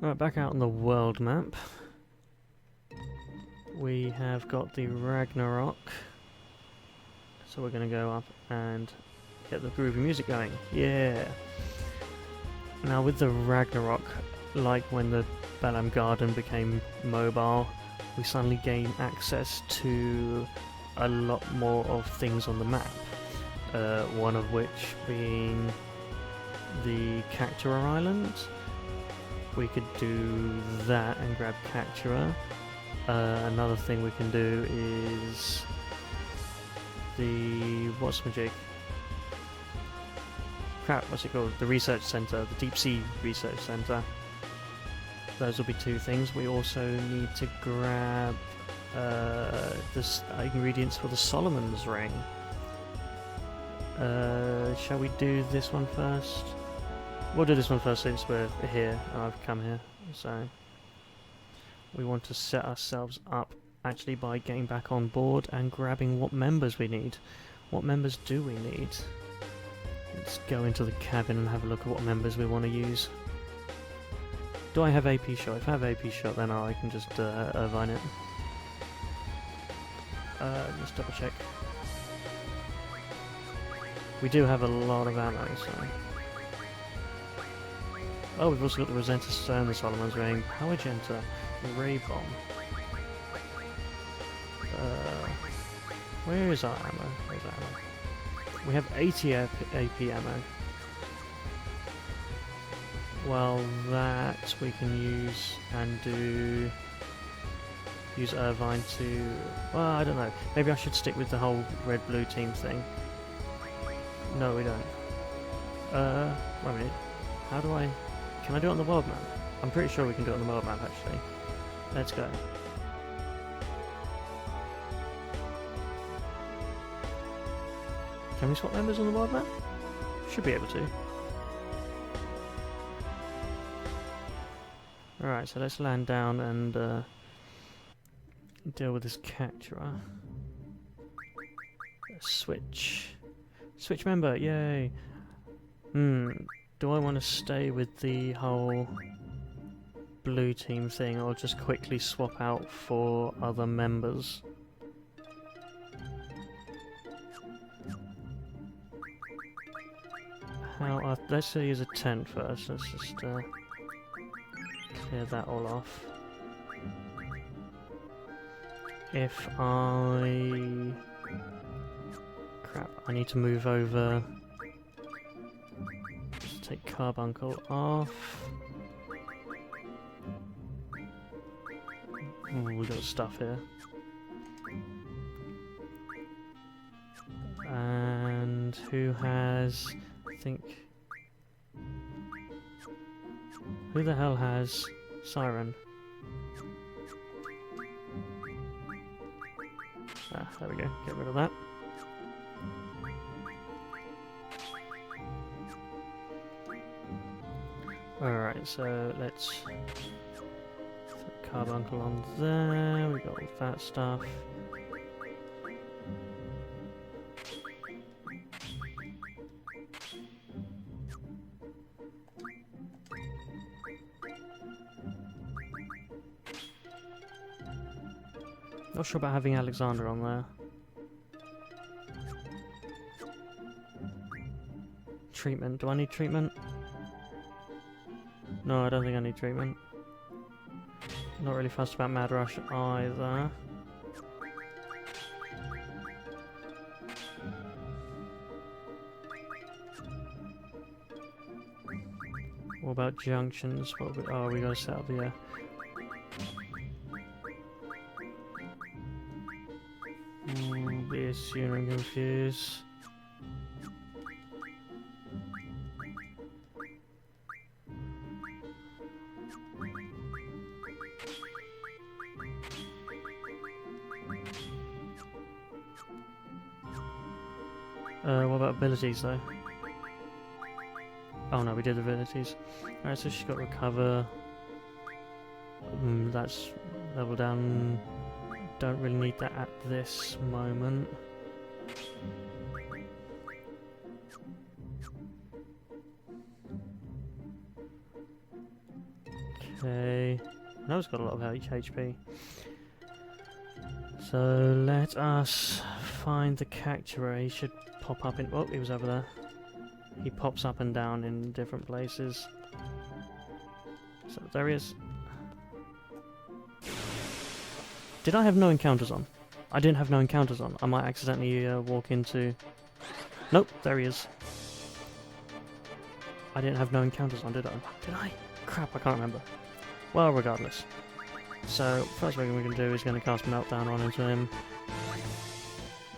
Right, back out on the world map. We have got the Ragnarok. So we're going to go up and get the groovy music going. Yeah! Now with the Ragnarok, like when the Balam Garden became mobile, we suddenly gain access to a lot more of things on the map. One of which being the Cactuar Island. We could do that and grab Cactuar. Another thing we can do is the what's it called? The research center, the deep sea research center. Those will be two things. We also need to grab the ingredients for the Solomon's ring. Shall we do this one first? We'll do this one first since we're here and I've come here. So we want to set ourselves up actually by getting back on board and grabbing what members we need. What members do we need? Let's go into the cabin and have a look at what members we want to use. Do I have AP shot? If I have AP shot, then I can just Irvine it. Just double check. We do have a lot of ammo, so... Oh, we've also got the Rosetta Stone, the Solomon's Ring, Power Genta, Ray Bomb. Where is our ammo? Where's our ammo? We have 80 AP ammo. Well, that we can use and use Irvine to... Well, I don't know. Maybe I should stick with the whole red-blue team thing. No, we don't. Wait a minute. How do I... Can I do it on the world map? I'm pretty sure we can do it on the world map, actually. Let's go. Can we swap members on the world map? Should be able to. Alright, so let's land down and deal with this Cactuar. Switch. Switch member, yay! Do I want to stay with the whole blue team thing or just quickly swap out for other members? Let's use a tent first. Let's just clear that all off. If I... Crap, I need to move over. Just take carbuncle off. Ooh, we got stuff here. And who has... I think... Who the hell has Siren? Ah, there we go. Get rid of that. Alright, so let's put carbuncle on there. We got all that stuff. Not sure about having Alexander on there. Treatment. Do I need treatment? No, I don't think I need treatment. Not really fussed about Mad Rush either. What about junctions? Oh, we gotta set up the... be soon and confused. What about abilities though? Oh no, we did abilities. Alright, so she's got recover. That's level down. Don't really need that at this moment. Okay. I know it's got a lot of HP. So let us find the Cactuar. He should pop up in... Oh, he was over there. He pops up and down in different places. So there he is. Did I have no encounters on? I didn't have no encounters on. I might accidentally walk into... Nope, there he is. I didn't have no encounters on, did I? Did I? Crap, I can't remember. Well, regardless. So, first thing we're going to do is going to cast Meltdown on into him.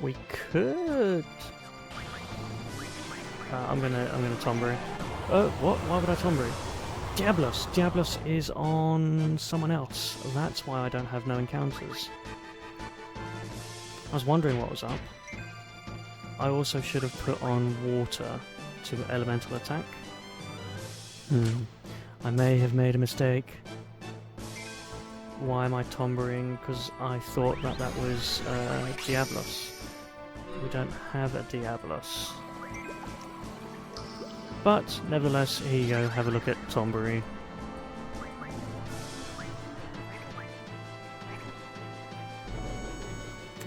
We could... I'm gonna Tombury. Oh, what? Why would I Tombury? Diablos! Diablos is on someone else. That's why I don't have no encounters. I was wondering what was up. I also should have put on water to elemental attack. I may have made a mistake. Why am I Tomburying? Because I thought that that was Diablos. We don't have a Diablos. But, nevertheless, here you go, have a look at Tombury.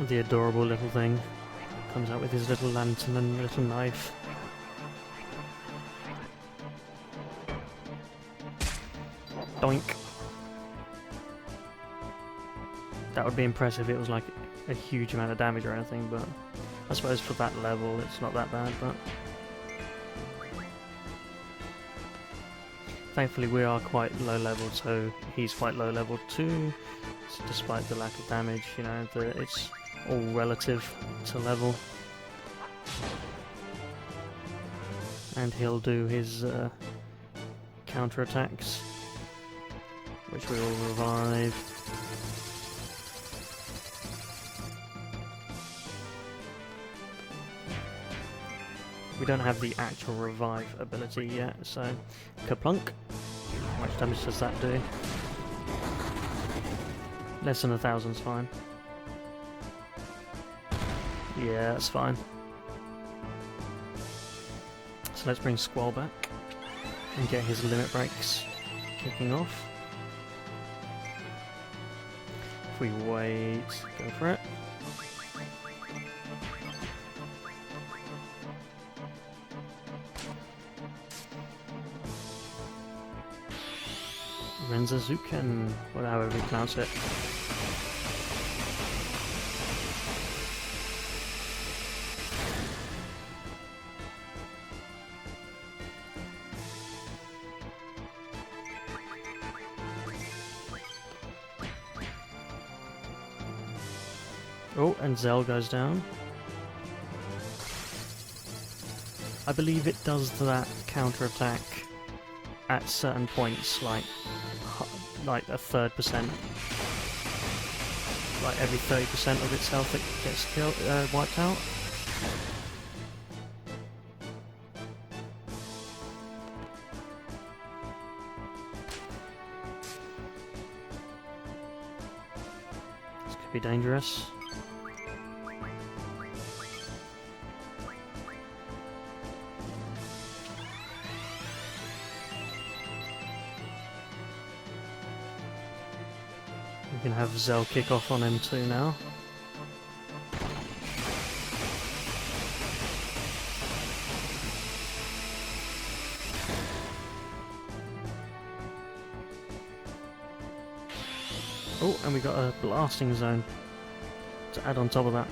The adorable little thing. Comes out with his little lantern and little knife. Doink. That would be impressive if it was like a huge amount of damage or anything, but I suppose for that level it's not that bad, but... Thankfully we are quite low leveled, so he's quite low leveled too, so despite the lack of damage, you know, it's all relative to level. And he'll do his counter attacks, which we will revive. We don't have the actual revive ability yet, so Kaplunk. How much damage does that do? Less than 1,000's fine. Yeah, that's fine. So let's bring Squall back and get his limit breaks kicking off. If we wait, go for it. Renzazuken, however we pronounce it. Oh, and Zell goes down. I believe it does that counter attack at certain points, like a 3%, like every 30% of its health it gets killed, wiped out. This could be dangerous. We can have Zell kick off on him too now. Oh, and we got a blasting zone to add on top of that.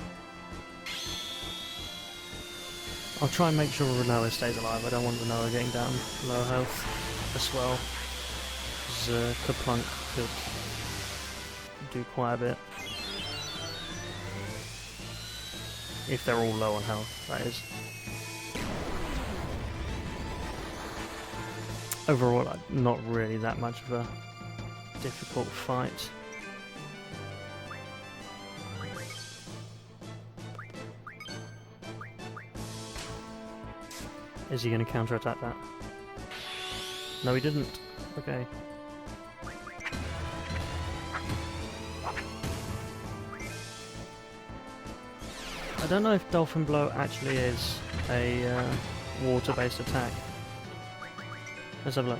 I'll try and make sure Renoa stays alive. I don't want Renoa getting down low health as well, because Kaplunk could do quite a bit. If they're all low on health, that is. Overall, not really that much of a difficult fight. Is he going to counter-attack that? No, he didn't. Okay. I don't know if Dolphin Blow actually is a water-based attack. Let's have a look.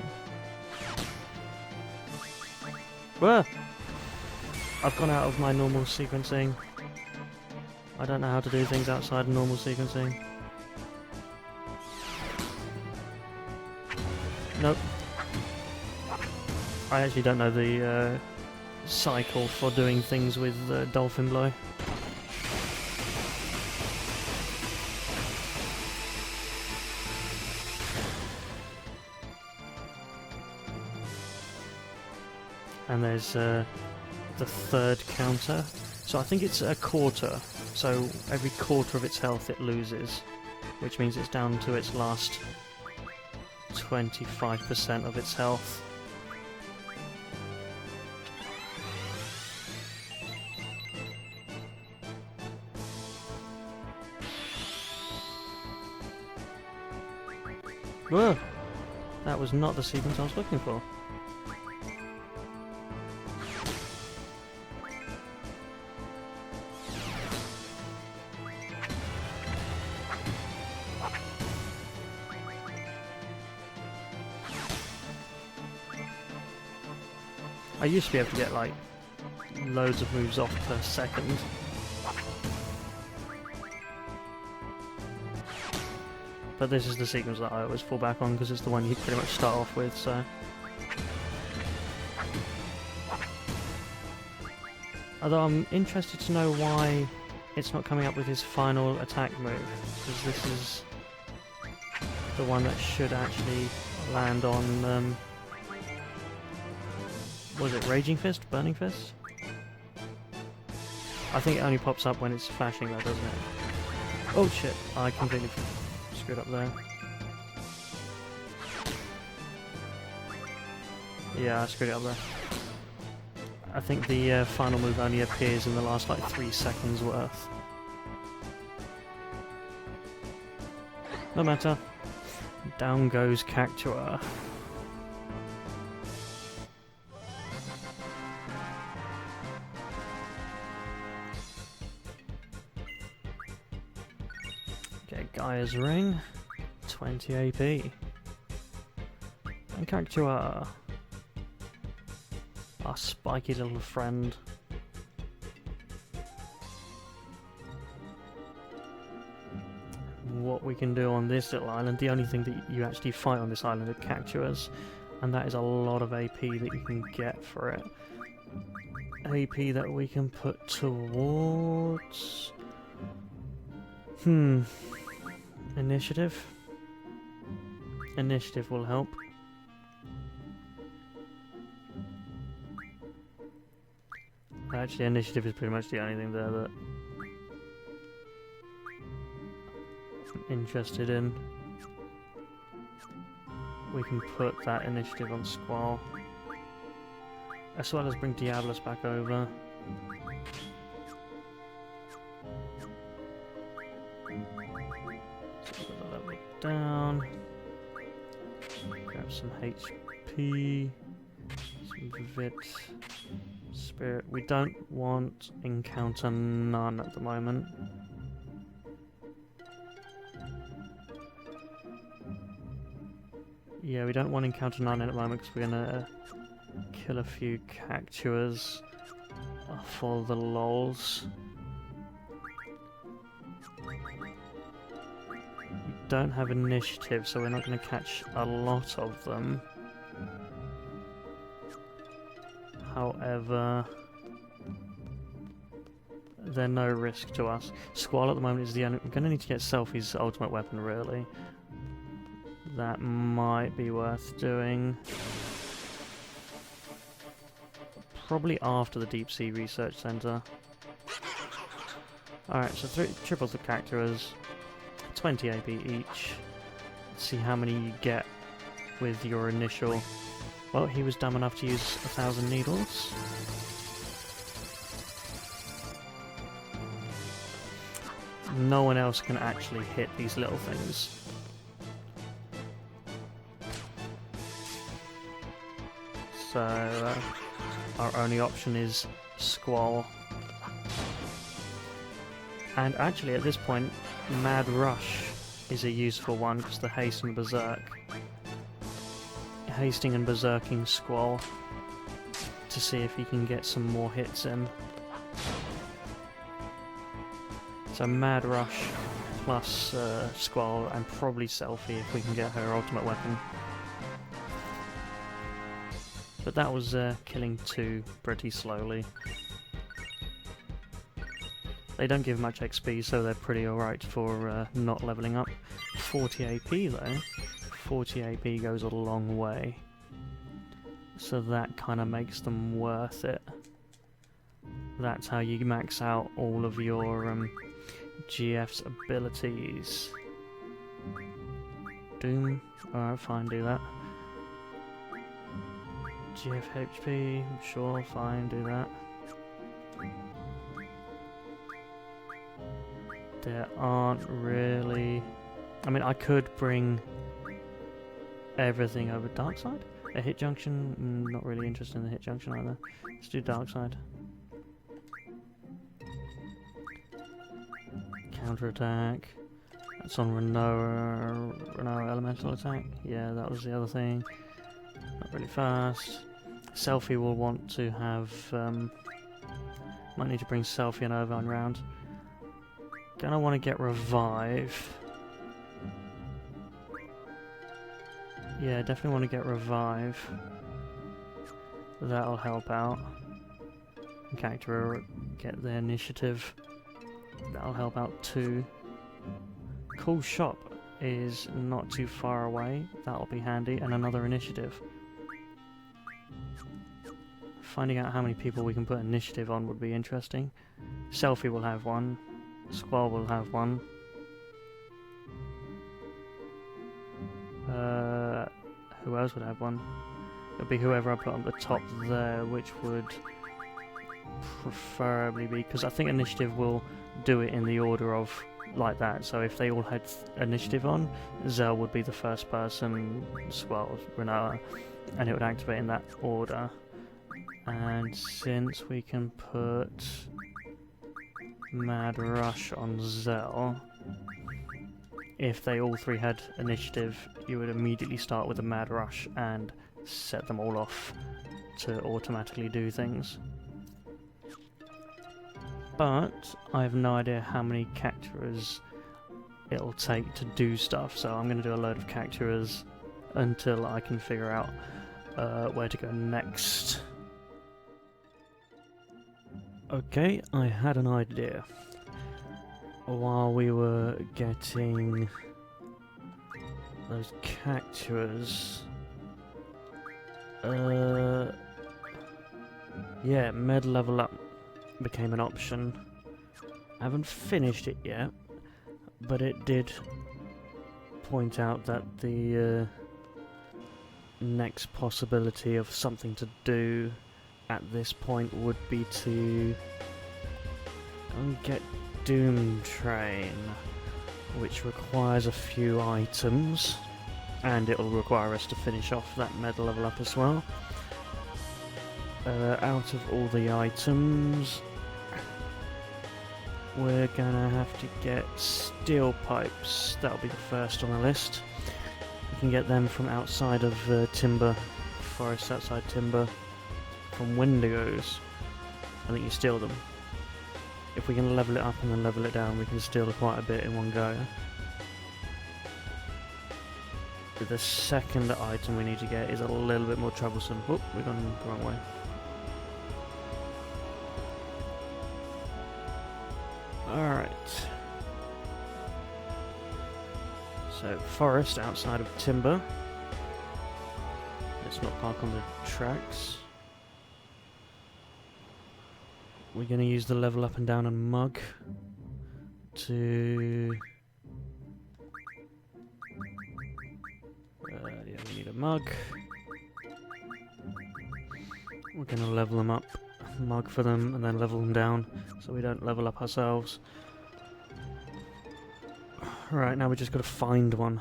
Whoa! I've gone out of my normal sequencing. I don't know how to do things outside of normal sequencing. Nope. I actually don't know the cycle for doing things with dolphin blow. And there's the third counter. So I think it's a quarter. So every quarter of its health it loses, which means it's down to its last 25% of its health. Whoa! That was not the sequence I was looking for. I used to be able to get like loads of moves off per second. But this is the sequence that I always fall back on because it's the one you pretty much start off with, so... Although I'm interested to know why it's not coming up with his final attack move, because this is the one that should actually land on... was it Raging Fist? Burning Fist? I think it only pops up when it's flashing though, doesn't it? Oh shit, I completely screwed up there. Yeah, I screwed it up there. I think the final move only appears in the last like 3 seconds worth. No matter. Down goes Cactuar. Gaia's Ring, 20 AP. And Cactuar, our spiky little friend. What we can do on this little island, the only thing that you actually fight on this island are Cactuars, and that is a lot of AP that you can get for it. AP that we can put towards... Initiative? Initiative will help. Actually, initiative is pretty much the only thing there that I'm interested in. We can put that initiative on Squall, as well as bring Diablos back over. Down, grab some HP, some VIII, Spirit. We don't want Encounter None at the moment. Yeah, we don't want Encounter None at the moment because we're gonna kill a few Cactuars for the lols. Don't have initiative, so we're not going to catch a lot of them. However, they're no risk to us. Squall at the moment is the only... We're going to need to get Selfie's ultimate weapon, really. That might be worth doing. Probably after the Deep Sea Research Centre. Alright, so triples the Cactuars. 20 AP each. Let's see how many you get with your initial... Well, he was dumb enough to use 1,000 needles. No one else can actually hit these little things. So, our only option is Squall. And actually, at this point, Mad Rush is a useful one because the haste and berserk. Hasting and berserking Squall to see if he can get some more hits in. So Mad Rush plus Squall and probably Selfie if we can get her ultimate weapon. But that was killing 2 pretty slowly. They don't give much XP, so they're pretty alright for not leveling up. 40 AP though. 40 AP goes a long way. So that kind of makes them worth it. That's how you max out all of your GF's abilities. Doom, alright, fine, do that. GF HP, sure, fine, do that. There aren't really... I mean, I could bring everything over Dark Side. A hit junction, not really interested in the hit junction either. Let's do Dark Side. Counter attack. That's on Renoa elemental attack. Yeah, that was the other thing. Not really fast. Selfie will want to have... might need to bring Selfie and Irvine round. Gonna want to get Revive. Yeah, definitely want to get Revive. That'll help out. Cactuar get the initiative. That'll help out too. Cool Shop is not too far away. That'll be handy. And another initiative. Finding out how many people we can put initiative on would be interesting. Selfie will have one. Squall will have one. Who else would have one? It would be whoever I put on the top there, which would preferably be... because I think initiative will do it in the order of like that. So if they all had initiative on, Zell would be the first person, Squall, Renoa, and it would activate in that order. And since we can put Mad Rush on Zell, if they all 3 had initiative, you would immediately start with a Mad Rush and set them all off to automatically do things. But I have no idea how many Cactuars it'll take to do stuff, so I'm going to do a load of Cactuars until I can figure out where to go next. Okay, I had an idea. While we were getting those Cactuars, yeah, med level up became an option. I haven't finished it yet, but it did point out that the next possibility of something to do at this point would be to go and get Doomtrain, which requires a few items, and it'll require us to finish off that med level up as well. Out of all the items, we're gonna have to get steel pipes. That'll be the first on the list. We can get them from outside of Timber, forest outside Timber, from Wendigos. I think you steal them. If we can level it up and then level it down, we can steal quite a bit in one go. But the second item we need to get is a little bit more troublesome. Whoop, we've gone the wrong way. Alright. So, forest outside of Timber. Let's not park on the tracks. We're going to use the level up and down and mug to... yeah, we need a mug. We're going to level them up, mug for them, and then level them down so we don't level up ourselves. Right, now we just got to find one.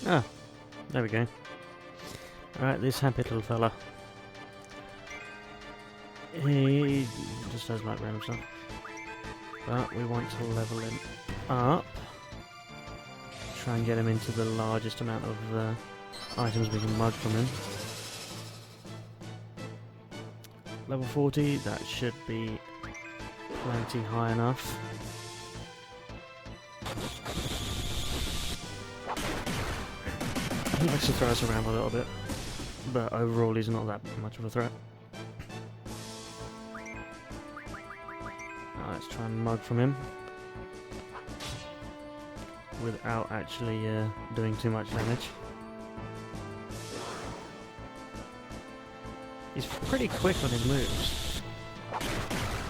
Ah, there we go. Alright, this happy little fella. He just does like random stuff. But we want to level him up. try and get him into the largest amount of items we can mug from him. Level 40, that should be plenty high enough. He likes to throw us around a little bit, but overall he's not that much of a threat. Now let's try and mug from him without actually doing too much damage. He's pretty quick on his moves.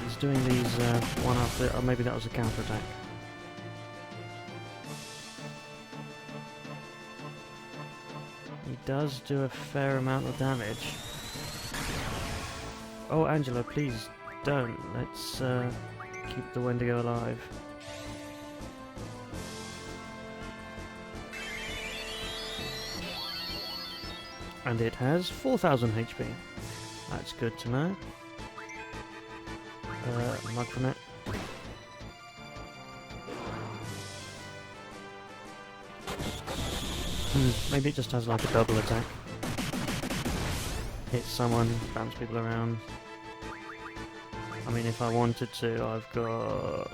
He's doing these one after, or maybe that was a counter attack. He does do a fair amount of damage. Oh, Angela, please don't. Let's keep the Wendigo alive. And it has 4,000 HP. That's good to know. Mug from it. Maybe it just has like a double attack. Hit someone, bounce people around. I mean, if I wanted to, I've got...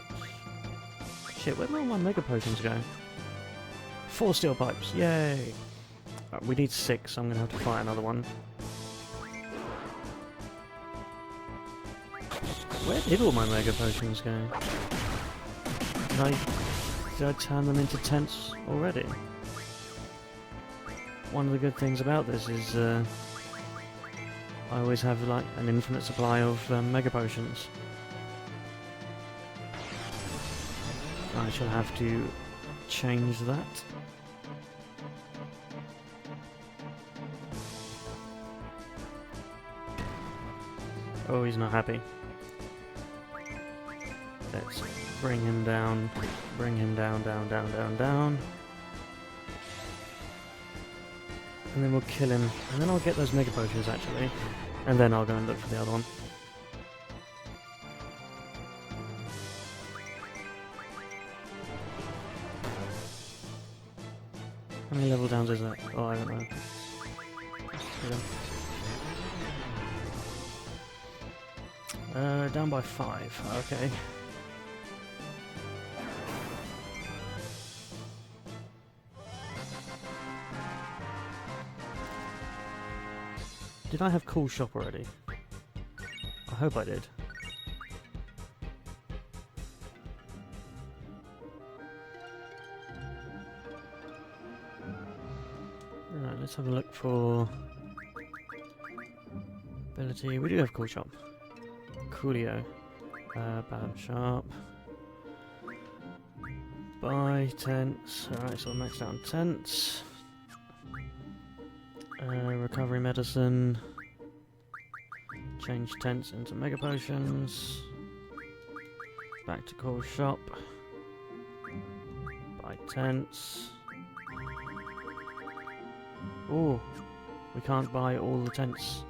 Shit, where did all my Mega Potions go? 4 steel pipes, yay! We need 6, so I'm going to have to fight another one. Where did all my Mega Potions go? Did I turn them into tents already? One of the good things about this is I always have like an infinite supply of Mega Potions. I shall have to change that. Oh, he's not happy. Let's bring him down, down, down, down. And then we'll kill him. And then I'll get those Mega Potions, actually. And then I'll go and look for the other one. How many level downs is that? Oh, I don't know. Down by 5. Okay. Did I have Cool Shop already? I hope I did. Right, let's have a look for ability. We do have Cool Shop. Coolio. Balance Sharp. Buy tents. Alright, so we're maxed out on tents. Recovery medicine. Change tents into Mega Potions. Back to Cool Shop. Buy tents. Ooh, we can't buy all the tents,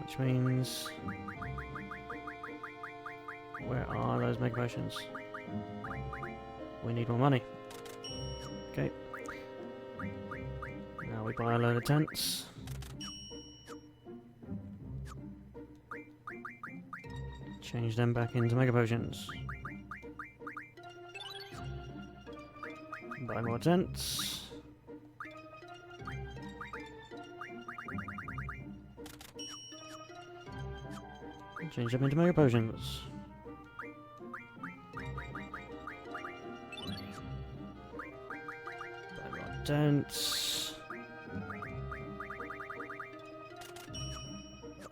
which means... Where are those Mega Potions? We need more money. Okay. Now we buy a load of tents. Change them back into Mega Potions. Buy more tents. Change them into Mega Potions. Buy more tents.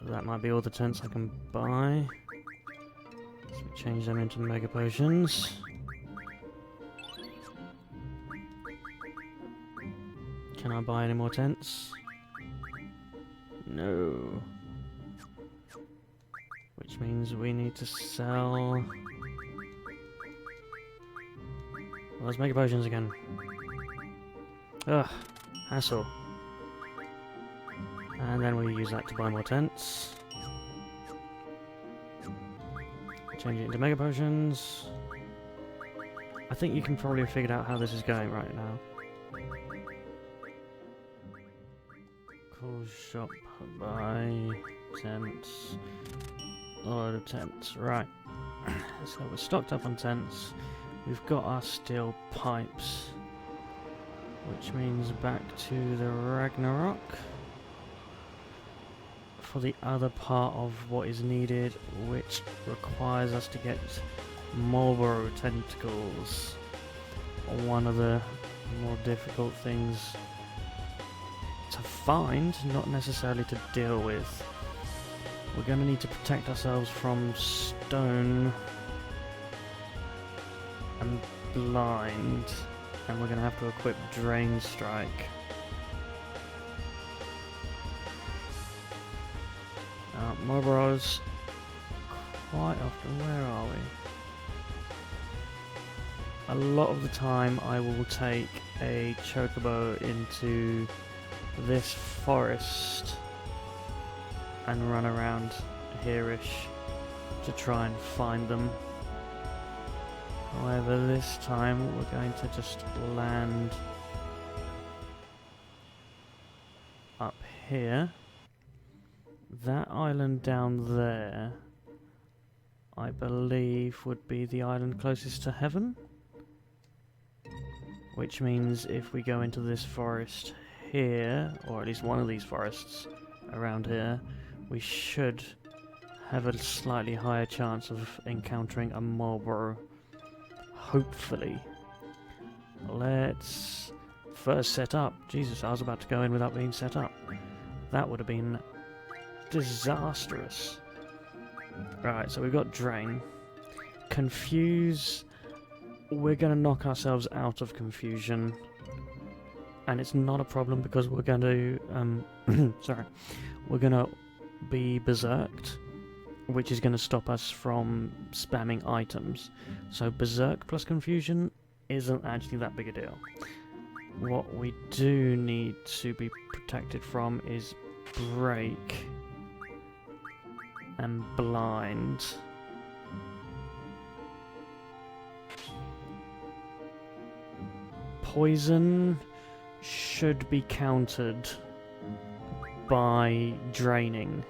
That might be all the tents I can buy. So we change them into Mega Potions. Can I buy any more tents? No. Which means we need to sell... Well, those Mega Potions again. Ugh, hassle. And then we use that to buy more tents. Change it into Mega Potions. I think you can probably have figured out how this is going right now. Cool shop, buy tents, a load of tents, right. So we're stocked up on tents, we've got our steel pipes, which means back to the Ragnarok for the other part of what is needed, which requires us to get Marlborough tentacles. One of the more difficult things to find, not necessarily to deal with. We're going to need to protect ourselves from stone and blind, and we're going to have to equip Drain Strike. Marlboroughs quite often, where are we? A lot of the time I will take a chocobo into this forest and run around here-ish to try and find them. However, this time we're going to just land up here. That island down there, I believe, would be the island closest to heaven. Which means if we go into this forest here, or at least one of these forests around here, we should have a slightly higher chance of encountering a Marlborough. Hopefully. Let's first set up. Jesus, I was about to go in without being set up. That would have been disastrous. Right, so we've got Drain. Confuse. We're going to knock ourselves out of confusion. And it's not a problem because we're going to... sorry. We're going to be berserked, which is going to stop us from spamming items. So berserk plus confusion isn't actually that big a deal. What we do need to be protected from is break and blind. Poison should be countered by draining.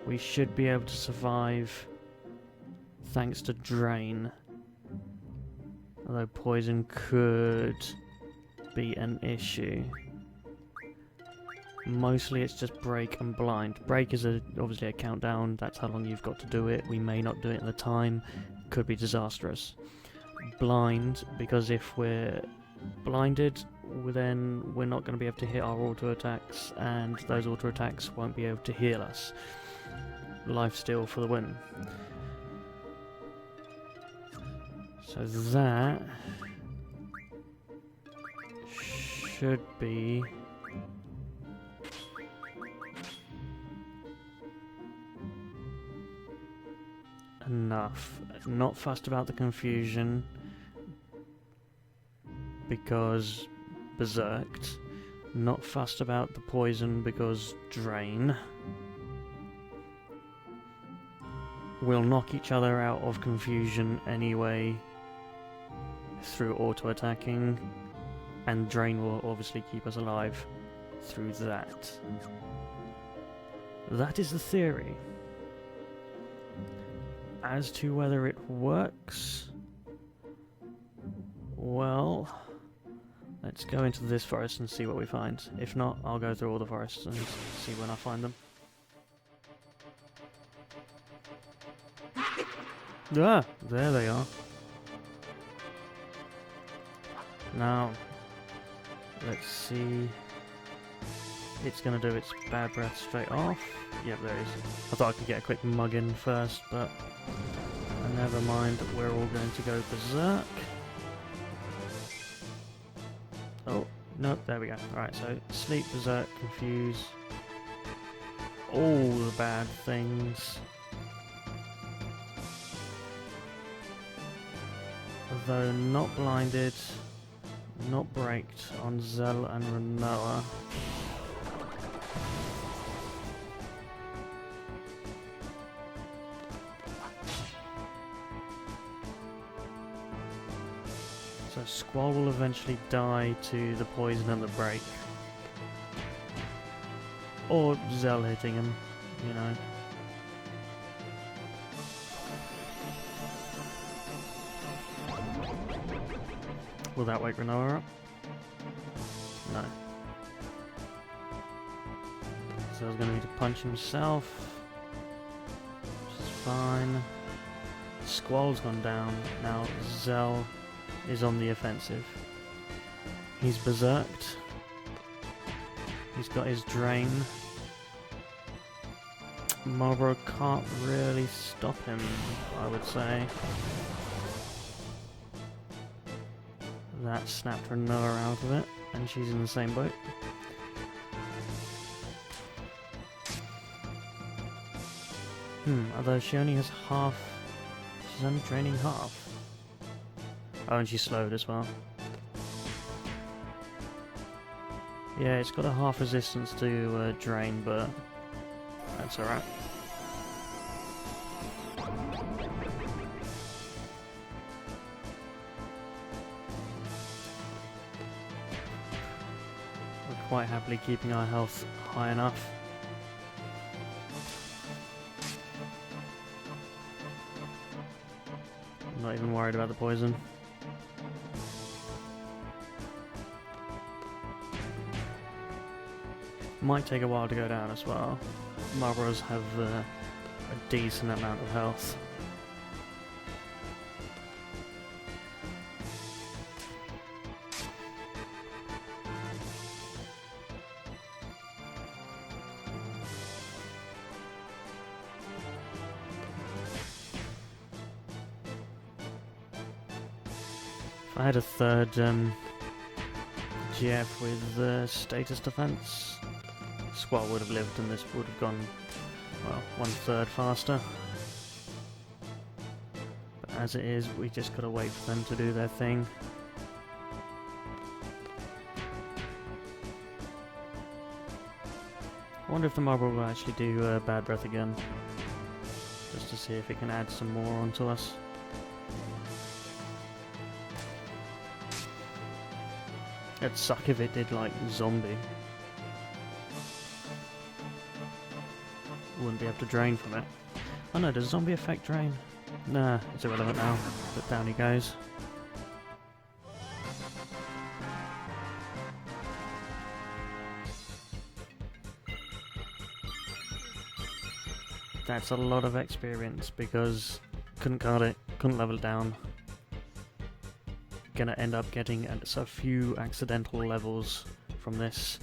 We should be able to survive thanks to drain. Although poison could be an issue. Mostly it's just break and blind. Break is obviously a countdown, that's how long you've got to do it. We may not do it in the time, could be disastrous. Blind, because if we're blinded, then we're not going to be able to hit our auto attacks, and those auto attacks won't be able to heal us. Lifesteal for the win. So that should be enough. Not fussed about the confusion because berserked. Not fussed about the poison because drain. We'll knock each other out of confusion anyway through auto-attacking, and drain will obviously keep us alive through that. That is the theory. As to whether it works, well, let's go into this forest and see what we find. If not, I'll go through all the forests and see when I find them. Ah, there they are. Now, let's see. It's going to do its bad breath straight off. Yep, there it is. I thought I could get a quick mug in first, but never mind. We're all going to go berserk. Oh, no, there we go. Alright, so sleep, berserk, confuse. All the bad things. Though not blinded, not braked on Zell and Renoa. So Squall will eventually die to the poison and the break. Or Zell hitting him, you know. Will that wake Renoa up? No. So he's going to need to punch himself, which is fine. Squall's gone down. Now Zell is on the offensive. He's berserked. He's got his drain. Marlborough can't really stop him, I would say. That snapped Renoa out of it, and she's in the same boat. Although she only has half. She's only draining half. Oh, and she's slowed as well. Yeah, it's got a half resistance to drain, but that's alright. We're quite happily keeping our health high enough. I'm not even worried about the poison. Might take a while to go down as well. Marlboroughs have a decent amount of health. If I had a third GF with status defense, Squall would have lived and this would have gone, well, 1/3 faster. But as it is, we just gotta wait for them to do their thing. I wonder if the Marble will actually do Bad Breath again, just to see if it can add some more onto us. It'd suck if it did like Zombie. Wouldn't be able to drain from it. Oh no, does Zombie affect drain? Nah, it's irrelevant now, but down he goes. That's a lot of experience because couldn't card it, couldn't level it down. Gonna end up getting a few accidental levels from this,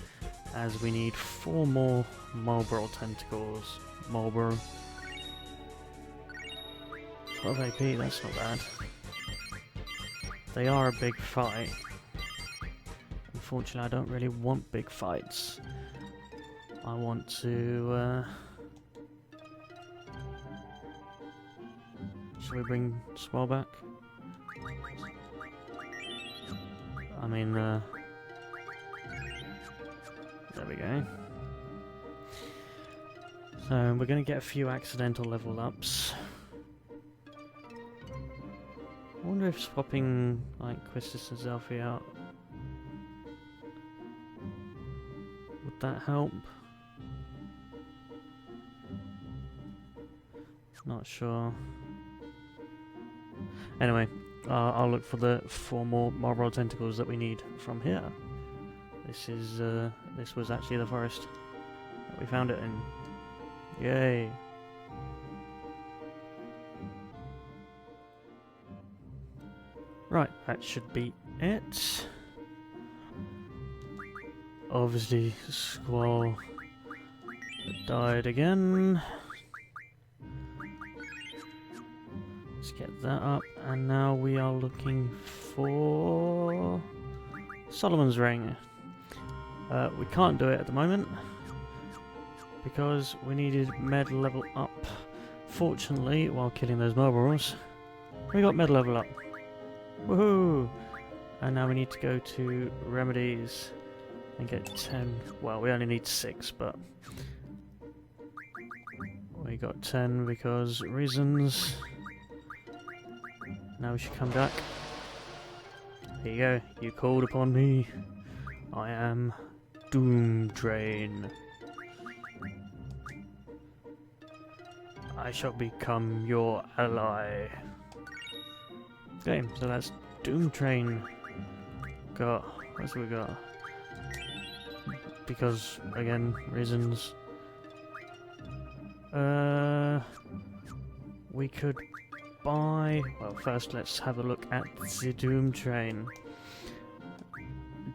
as we need 4 more Marlborough tentacles. Marlborough. 12 AP, that's not bad. They are a big fight. Unfortunately, I don't really want big fights. I want to... Shall we bring Swell back? I mean, there we go. So, we're going to get a few accidental level ups. I wonder if swapping, like, Quistis and Zelfie out, would that help? Not sure. Anyway, I'll look for the 4 more Marlborough tentacles that we need from here. This was actually the forest that we found it in. Yay! Right, that should be it. Obviously, Squall died again. Let's get that up, and now we are looking for Solomon's Ring. We can't do it at the moment because we needed med level up. Fortunately, while killing those Marlboroughs, we got med level up. Woohoo! And now we need to go to remedies and get 10. Well, we only need 6, but we got 10 because reasons. Now we should come back. Here you go. You called upon me. I am Doomtrain. I shall become your ally. Okay, so that's Doomtrain. Got... what else we got? Because, again, reasons. We could buy... well, first let's have a look at the Doomtrain.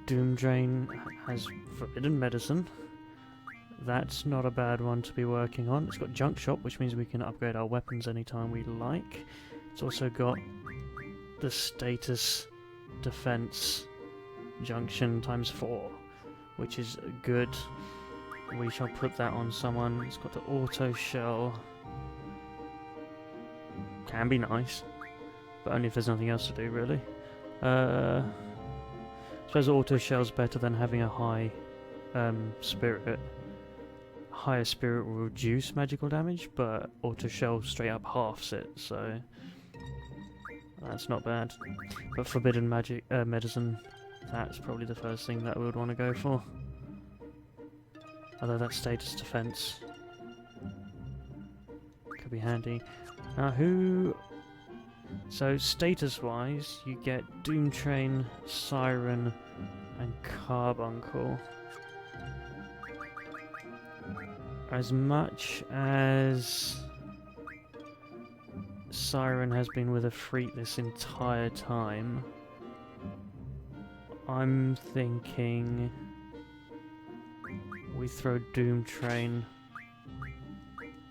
Doomtrain has forbidden medicine. That's not a bad one to be working on. It's got junk shop, which means we can upgrade our weapons anytime we like. It's also got the status defense junction ×4, which is good. We shall put that on someone. It's got the auto shell. Can be nice, but only if there's nothing else to do, really. I suppose auto shell's better than having a high spirit. Higher spirit will reduce magical damage, but auto shell straight up halves it, so that's not bad. But forbidden medicine, that's probably the first thing that we would want to go for. Although that status defense could be handy. Now who... so status-wise, you get Doomtrain, Siren, and Carbuncle. As much as Siren has been with a freak this entire time, I'm thinking we throw Doomtrain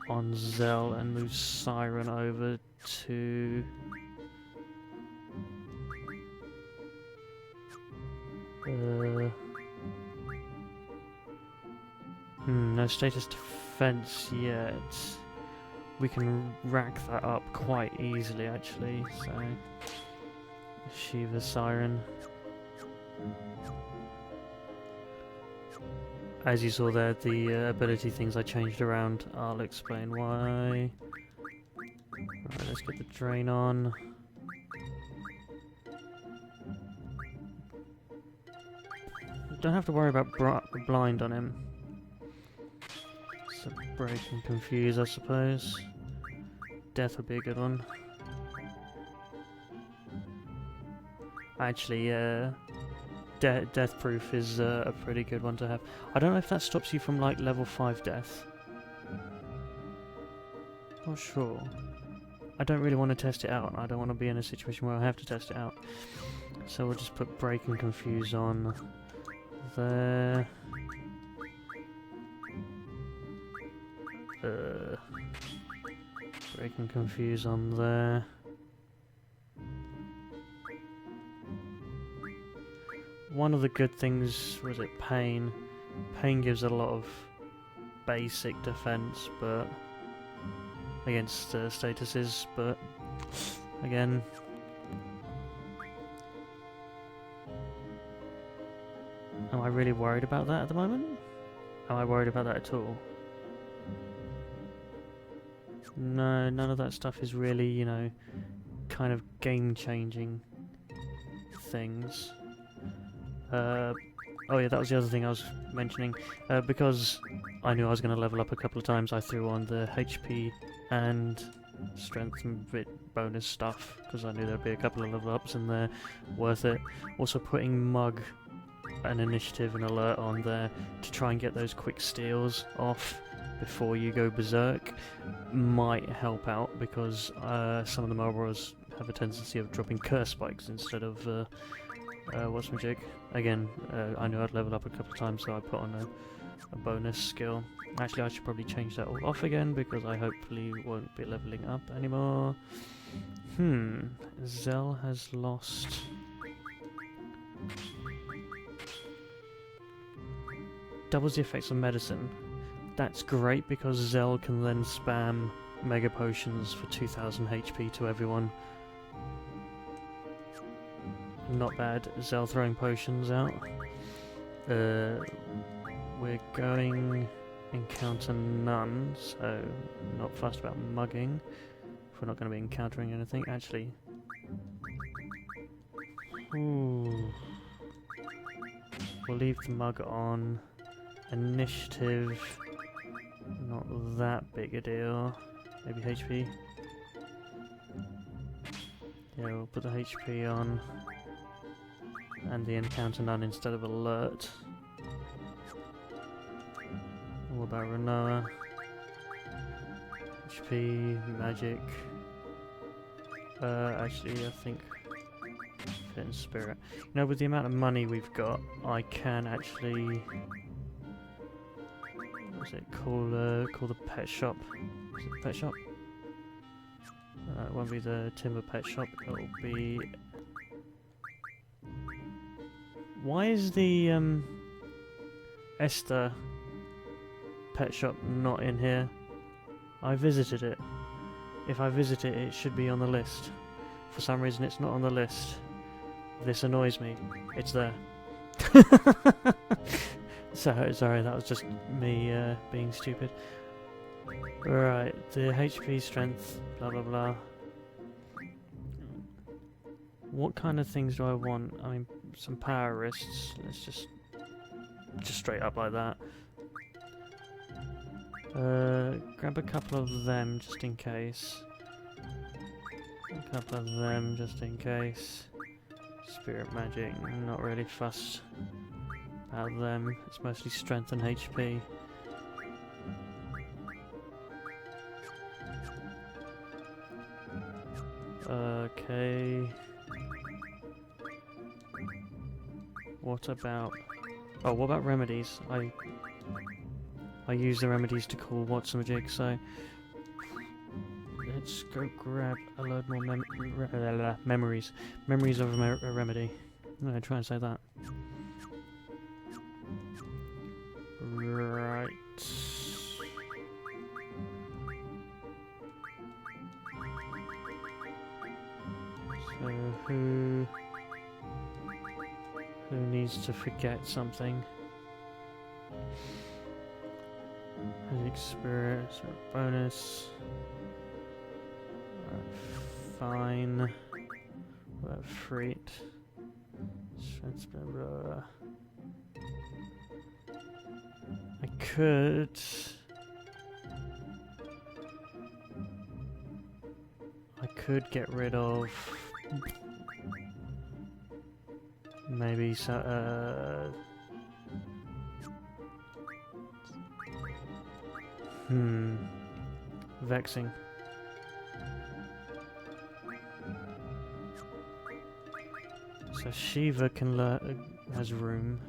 on Zell and move Siren over to... no status defense yet. We can rack that up quite easily, actually, so... Shiva Siren. As you saw there, the ability things I changed around, I'll explain why. Alright, let's get the drain on. Don't have to worry about blind on him. So break and confuse, I suppose. Death would be a good one. Actually, death proof is a pretty good one to have. I don't know if that stops you from like level 5 death. Not sure. I don't really want to test it out. I don't want to be in a situation where I have to test it out. So we'll just put break and confuse on there. Break and confuse on there. One of the good things was it pain. Pain gives a lot of basic defense, but against statuses. But again, am I really worried about that at the moment? Am I worried about that at all? No, none of that stuff is really, you know, kind of game-changing things. Oh yeah, that was the other thing I was mentioning. Because I knew I was going to level up a couple of times, I threw on the HP and strength and bit bonus stuff, because I knew there'd be a couple of level ups in there, worth it. Also putting Mug and Initiative and Alert on there to try and get those quick steals off before you go berserk might help out, because some of the Marlboros have a tendency of dropping curse spikes instead of what's my jig? Again, I knew I'd level up a couple of times, so I put on a bonus skill. Actually, I should probably change that all off again, because I hopefully won't be leveling up anymore. Zell has lost... doubles the effects of medicine. That's great, because Zell can then spam Mega Potions for 2000 HP to everyone. Not bad. Zell throwing potions out. We're going encounter none, so not fussed about mugging. If we're not going to be encountering anything, actually. Ooh. We'll leave the mug on. Initiative. Not that big a deal. Maybe HP. Yeah, we'll put the HP on. And the encounter none instead of alert. What about Renoa? HP, magic. Actually, I think fit and spirit. You know, with the amount of money we've got, I can actually. What's it called? Call the pet shop. Is it the pet shop? It won't be the timber pet shop. It'll be. Why is the Esther pet shop not in here? I visited it. If I visit it, it should be on the list. For some reason, it's not on the list. This annoys me. It's there. Sorry, that was just me being stupid. Right, the HP strength, blah blah blah. What kind of things do I want? I mean, some power wrists. Let's just straight up like that. Grab a couple of them just in case. A couple of them just in case. Spirit magic, not really fussed about them. It's mostly strength and HP. Okay. What about... Oh, what about remedies? I use the remedies to call whatsamajig, so... Let's go grab a load more memories. Memories of a remedy. I'm gonna try and say that. Right. So who needs to forget something? Experience or bonus. Fine. What about freight? Strength, blah, blah. I could get rid of maybe vexing. So Shiva can has room.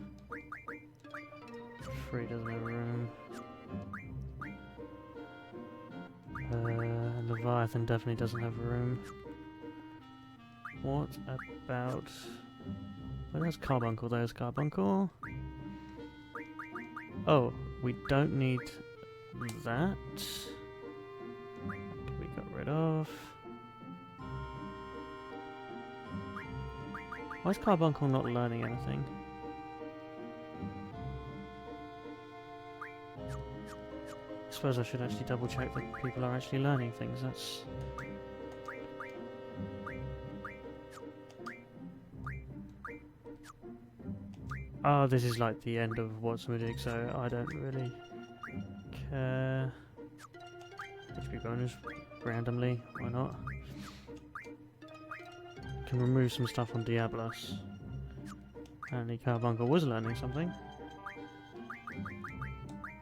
Free doesn't have room. Leviathan definitely doesn't have room. What about... Well, there's Carbuncle, there's Carbuncle. Oh, we don't need that. We got rid of. Why is Carbuncle not learning anything? I suppose I should actually double check that people are actually learning things. That's... Oh, this is like the end of whatsamajig, so I don't really care. HP bonus randomly, why not? Can remove some stuff on Diablos. Apparently Carbuncle was learning something.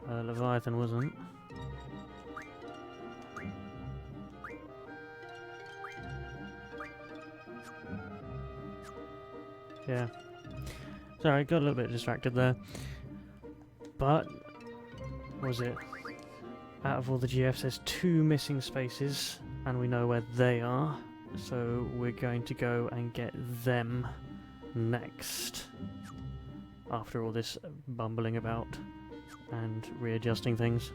Leviathan wasn't. Yeah. Sorry, got a little bit distracted there. But, what was it? Out of all the GFs, there's 2 missing spaces, and we know where they are. So we're going to go and get them next. After all this bumbling about and readjusting things.